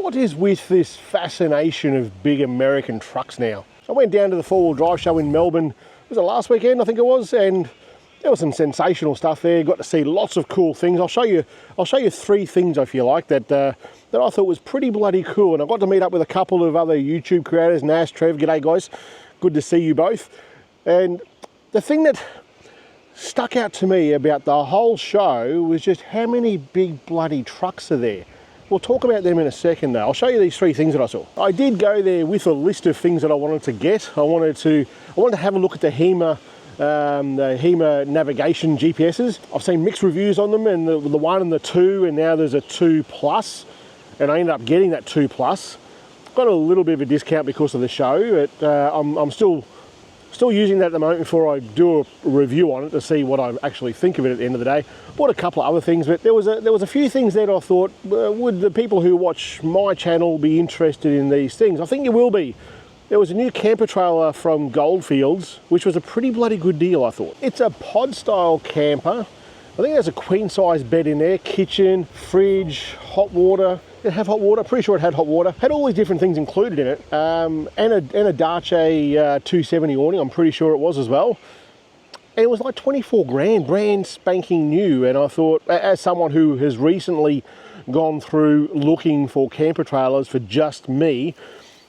What is with this fascination of big American trucks now? I went down to the four-wheel drive show in Melbourne, was it last weekend I think it was, and there was some sensational stuff there. Got to see lots of cool things. I'll show you three things, if you like, that I thought was pretty bloody cool. And I got to meet up with a couple of other YouTube creators, Nash, Trev, g'day guys. Good to see you both. And the thing that stuck out to me about the whole show was just how many big bloody trucks are there. We'll talk about them in a second though. I'll show you these three things that I saw. I did go there with a list of things that I wanted to get. I wanted to have a look at the HEMA navigation GPSs. I've seen mixed reviews on them, and the 1 and the 2, and now there's a 2 Plus, and I ended up getting that 2 Plus. Got a little bit of a discount because of the show, but I'm still using that at the moment before I do a review on it to see what I actually think of it at the end of the day. Bought a couple of other things, but there was a few things that I thought, would the people who watch my channel be interested in these things? I think you will be. There was a new camper trailer from Goldfields, which was a pretty bloody good deal, I thought. It's a pod style camper. I think there's a queen size bed in there, kitchen, fridge, hot water. Did it have hot water? Pretty sure it had hot water. Had all these different things included in it, and a Dacia 270 awning, I'm pretty sure it was as well. And it was like 24 grand, brand spanking new. And I thought, as someone who has recently gone through looking for camper trailers for just me,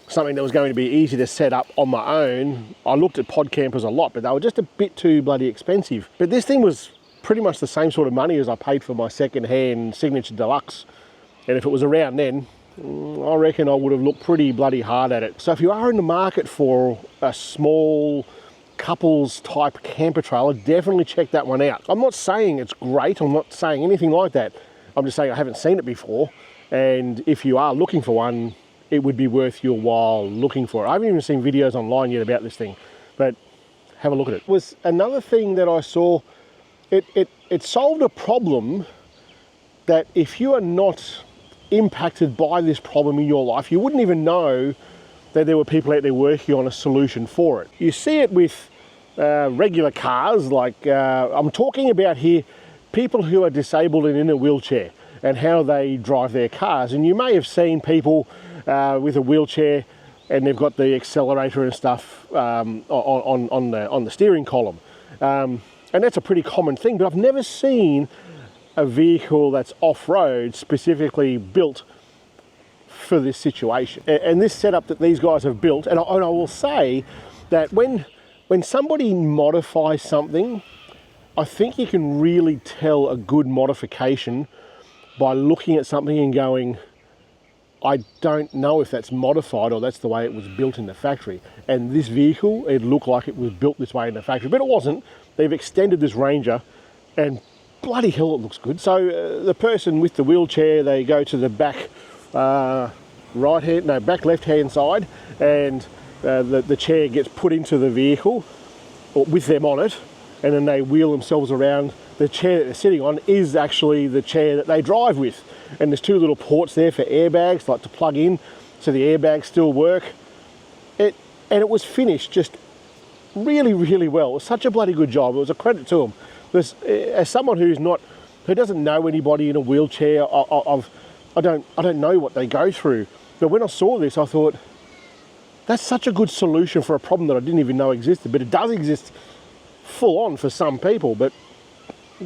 something that was going to be easy to set up on my own, I looked at pod campers a lot, but they were just a bit too bloody expensive. But this thing was pretty much the same sort of money as I paid for my second-hand Signature Deluxe. And if it was around then, I reckon I would have looked pretty bloody hard at it. So if you are in the market for a small couples type camper trailer, definitely check that one out. I'm not saying it's great, I'm not saying anything like that. I'm just saying I haven't seen it before, and if you are looking for one, it would be worth your while looking for it. I haven't even seen videos online yet about this thing, but have a look at it. Was another thing that I saw, it solved a problem that if you are not impacted by this problem in your life, you wouldn't even know that there were people out there working on a solution for it. You see it with regular cars, like I'm talking about here, people who are disabled and in a wheelchair and how they drive their cars. And you may have seen people with a wheelchair and they've got the accelerator and stuff on the steering column. And that's a pretty common thing, but I've never seen a vehicle that's off-road specifically built for this situation. And this setup that these guys have built, and I will say that when somebody modifies something, I think you can really tell a good modification by looking at something and going, I don't know if that's modified or that's the way it was built in the factory. And this vehicle, it looked like it was built this way in the factory, but it wasn't. They've extended this Ranger, and bloody hell, it looks good. So the person with the wheelchair, they go to the back back left-hand side, and the chair gets put into the vehicle or with them on it, and then they wheel themselves around. The chair that they're sitting on is actually the chair that they drive with. And there's two little ports there for airbags, like to plug in, so the airbags still work. And it was finished just really, really well. It was such a bloody good job. It was a credit to them. As someone who doesn't know anybody in a wheelchair, I don't know what they go through. But when I saw this, I thought, that's such a good solution for a problem that I didn't even know existed. But it does exist full on for some people. But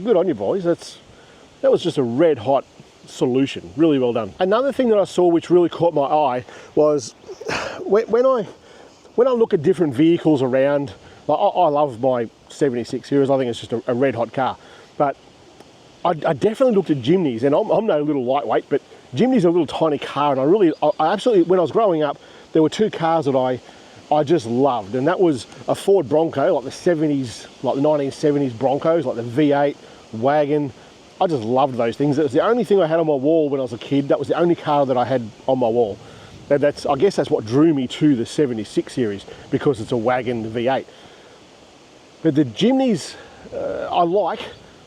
good on you, boys. That was just a red hot solution. Really well done. Another thing that I saw which really caught my eye was when I look at different vehicles around. Like I love my 76 series. I think it's just a red hot car. But I definitely looked at Jimneys, and I'm no little lightweight, but Jimny's a little tiny car, and I absolutely, when I was growing up, there were two cars that I just loved, and that was a Ford Bronco, like the 70s, like the 1970s Broncos, like the V8 wagon. I just loved those things. It was the only thing I had on my wall when I was a kid. That was the only car that I had on my wall. And I guess that's what drew me to the 76 series, because it's a wagon V8. But the Jimneys I like,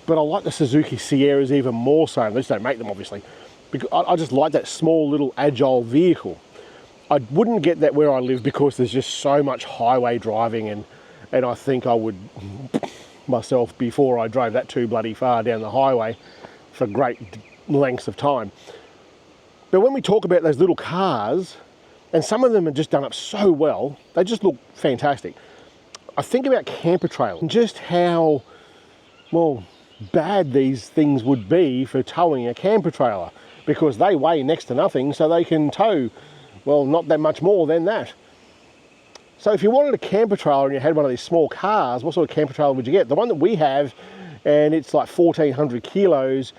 but I like the Suzuki Sierras even more so. At least they don't make them, obviously. Because I just like that small little agile vehicle. I wouldn't get that where I live because there's just so much highway driving, and I think I would myself before I drove that too bloody far down the highway for great lengths of time. But when we talk about those little cars, and some of them are just done up so well, they just look fantastic. I think about camper trailers and just how, well, bad these things would be for towing a camper trailer, because they weigh next to nothing, so they can tow, well, not that much more than that. So if you wanted a camper trailer and you had one of these small cars, what sort of camper trailer would you get? The one that we have, and it's like 1,400 kilos,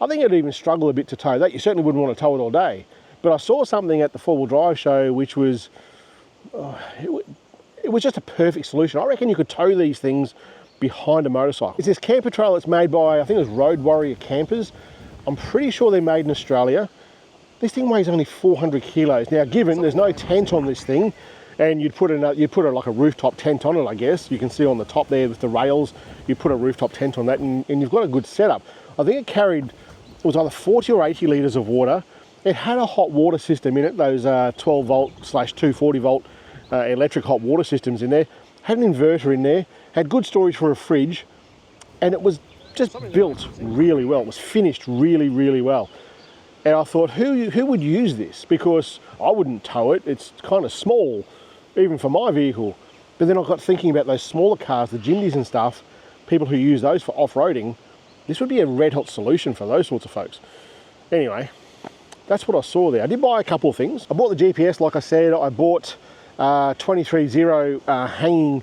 I think it'd even struggle a bit to tow that. You certainly wouldn't want to tow it all day. But I saw something at the four-wheel drive show which was, it was just a perfect solution. I reckon you could tow these things behind a motorcycle. It's this camper trailer that's made by, I think it was Road Warrior Campers. I'm pretty sure they're made in Australia. This thing weighs only 400 kilos. Now, given there's no tent on this thing, and you'd put like a rooftop tent on it, I guess. You can see on the top there with the rails, you put a rooftop tent on that, and you've got a good setup. I think it carried, it was either 40 or 80 litres of water. It had a hot water system in it, those 12 volt / 240 volt electric hot water systems in there. Had an inverter in there, had good storage for a fridge, and it was just built really well. It was finished really, really well. And I thought, who would use this? Because I wouldn't tow it. It's kind of small, even for my vehicle. But then I got thinking about those smaller cars, the Jimneys and stuff, people who use those for off-roading. This would be a red hot solution for those sorts of folks. Anyway, that's what I saw there. I did buy a couple of things. I bought the GPS, like I said. I bought 23-0 hanging,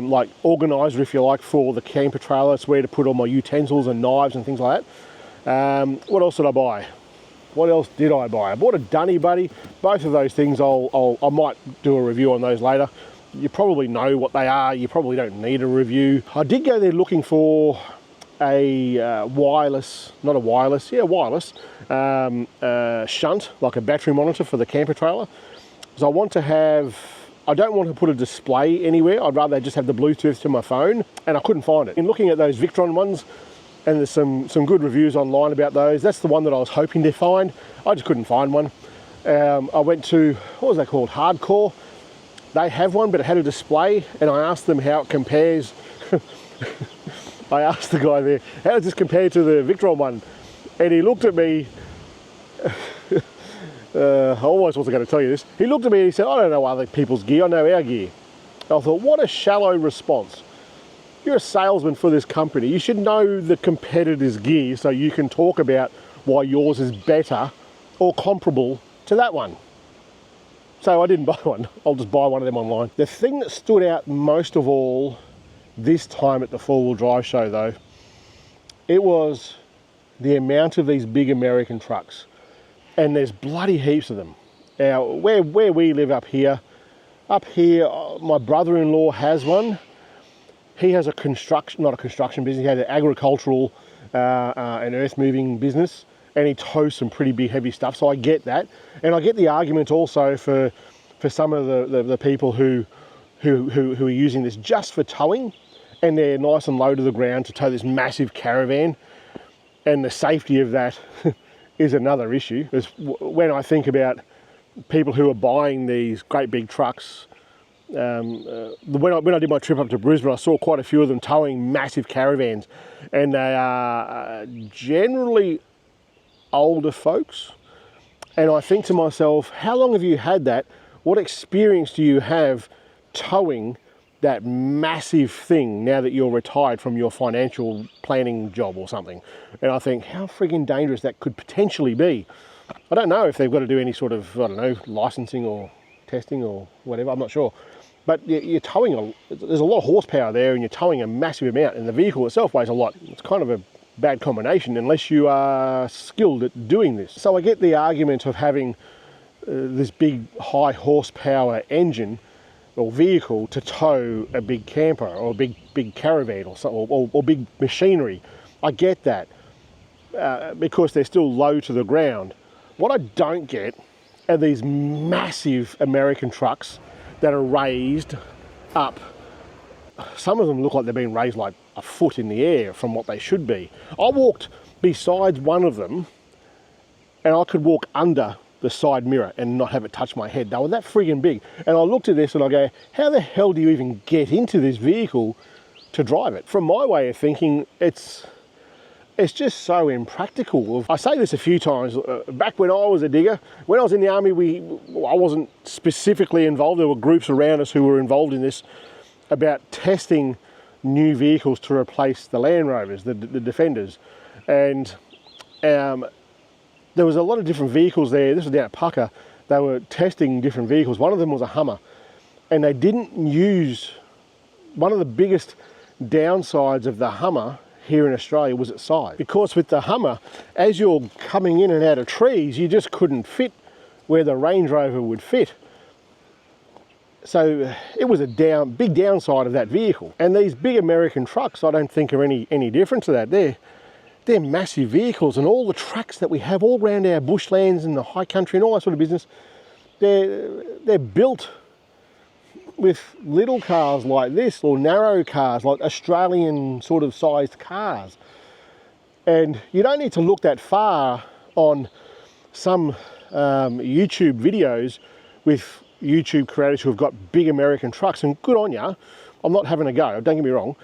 like organizer, if you like, for the camper trailer. It's where to put all my utensils and knives and things like that. What else did I buy? What else did I buy? I bought a Dunny Buddy. Both of those things, I might do a review on those later. You probably know what they are. You probably don't need a review. I did go there looking for a wireless shunt, like a battery monitor for the camper trailer. So I don't want to put a display anywhere. I'd rather just have the Bluetooth to my phone, and I couldn't find it. In looking at those Victron ones, and there's some good reviews online about those. That's the one that I was hoping to find. I just couldn't find one. I went to, what was that called? Hardcore. They have one, but it had a display, and I asked them how it compares. I asked the guy there, how does this compare to the Victron one? And he looked at me, I almost wasn't going to tell you this. He looked at me and he said, I don't know other people's gear, I know our gear. And I thought, what a shallow response. You're a salesman for this company. You should know the competitor's gear so you can talk about why yours is better or comparable to that one. So I didn't buy one. I'll just buy one of them online. The thing that stood out most of all this time at the four-wheel drive show, though, it was the amount of these big American trucks. And there's bloody heaps of them. Now, where we live up here, my brother-in-law has one. He has not a construction business, he had an agricultural and earth-moving business, and he tows some pretty big, heavy stuff, so I get that. And I get the argument also for some of the people who are using this just for towing, and they're nice and low to the ground to tow this massive caravan, and the safety of that is another issue. When I think about people who are buying these great big trucks, when I did my trip up to Brisbane, I saw quite a few of them towing massive caravans, and they are generally older folks. And I think to myself, how long have you had that? What experience do you have towing that massive thing now that you're retired from your financial planning job or something? And I think how friggin' dangerous that could potentially be. I don't know if they've got to do any sort of, I don't know, licensing or testing or whatever, I'm not sure. But you're towing, there's a lot of horsepower there, and you're towing a massive amount, and the vehicle itself weighs a lot. It's kind of a bad combination unless you are skilled at doing this. So I get the argument of having this big high horsepower engine or vehicle to tow a big camper or a big caravan or big machinery. I get that because they're still low to the ground. What I don't get are these massive American trucks that are raised up. Some of them look like they've been raised like a foot in the air from what they should be. I walked beside one of them and I could walk under the side mirror and not have it touch my head. They were that friggin' big. And I looked at this and I go, how the hell do you even get into this vehicle to drive it? From my way of thinking, it's it's just so impractical. I say this a few times. Back when I was a digger, when I was in the army, I wasn't specifically involved. There were groups around us who were involved in this, about testing new vehicles to replace the Land Rovers, the Defenders. And there was a lot of different vehicles there. This was down at Pucker. They were testing different vehicles. One of them was a Hummer. And they didn't use, one of the biggest downsides of the Hummer here in Australia was its size. Because with the Hummer, as you're coming in and out of trees, you just couldn't fit where the Range Rover would fit. So it was a big downside of that vehicle. And these big American trucks, I don't think are any different to that. They're massive vehicles, and all the tracks that we have all around our bushlands and the high country and all that sort of business, they're built with little cars like this, or narrow cars, like Australian sort of sized cars. And you don't need to look that far on some YouTube videos with YouTube creators who have got big American trucks, and good on ya. I'm not having a go, don't get me wrong.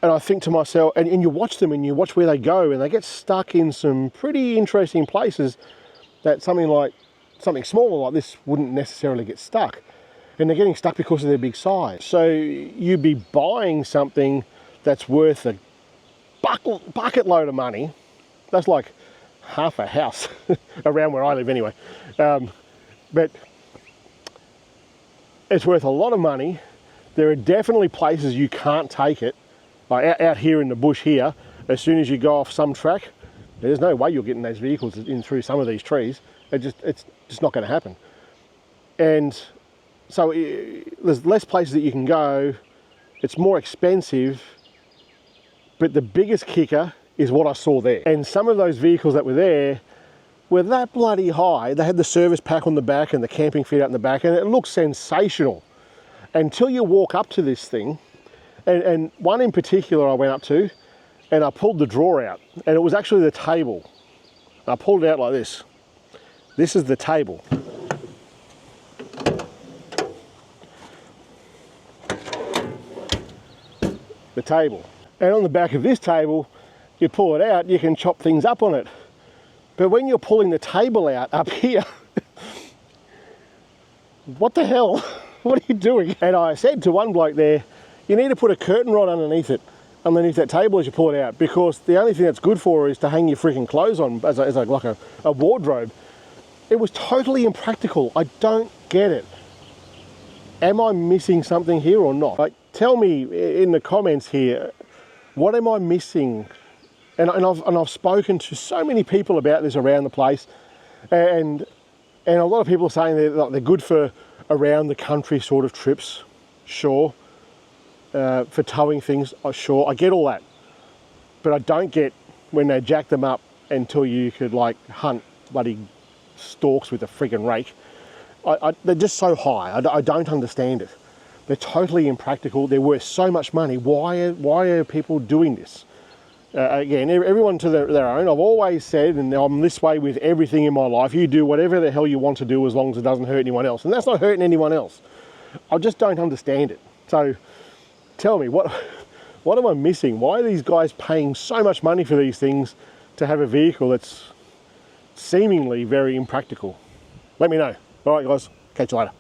And I think to myself, and you watch them and you watch where they go, and they get stuck in some pretty interesting places that something smaller like this wouldn't necessarily get stuck. And they're getting stuck because of their big size. So you'd be buying something that's worth a bucket load of money. That's like half a house around where I live anyway. But it's worth a lot of money. There are definitely places you can't take it. Like out here in the bush here, as soon as you go off some track, there's no way you're getting those vehicles in through some of these trees. It's just not going to happen. And so there's less places that you can go. It's more expensive, but the biggest kicker is what I saw there. And some of those vehicles that were there were that bloody high. They had the service pack on the back and the camping fit out in the back, and it looked sensational until you walk up to this thing. And one in particular I went up to, and I pulled the drawer out, and it was actually the table. I pulled it out like this. This is the table. The table. And on the back of this table, you pull it out, you can chop things up on it. But when you're pulling the table out up here, what the hell? What are you doing? And I said to one bloke there, you need to put a curtain rod underneath it, underneath that table as you pull it out, because the only thing that's good for is to hang your freaking clothes on as like a wardrobe. It was totally impractical. I don't get it. Am I missing something here or not? Like, tell me in the comments here, what am I missing? And I've spoken to so many people about this around the place, and a lot of people are saying they're good for around the country sort of trips, sure. For towing things, sure, I get all that. But I don't get when they jack them up until you could like hunt bloody stalks with a freaking rake. They're just so high. I don't understand it. They're totally impractical. They're worth so much money. Why are people doing this? Again, everyone to their own. I've always said, and I'm this way with everything in my life, you do whatever the hell you want to do as long as it doesn't hurt anyone else. And that's not hurting anyone else. I just don't understand it. So tell me, what am I missing? Why are these guys paying so much money for these things to have a vehicle that's seemingly very impractical? Let me know. All right, guys, catch you later.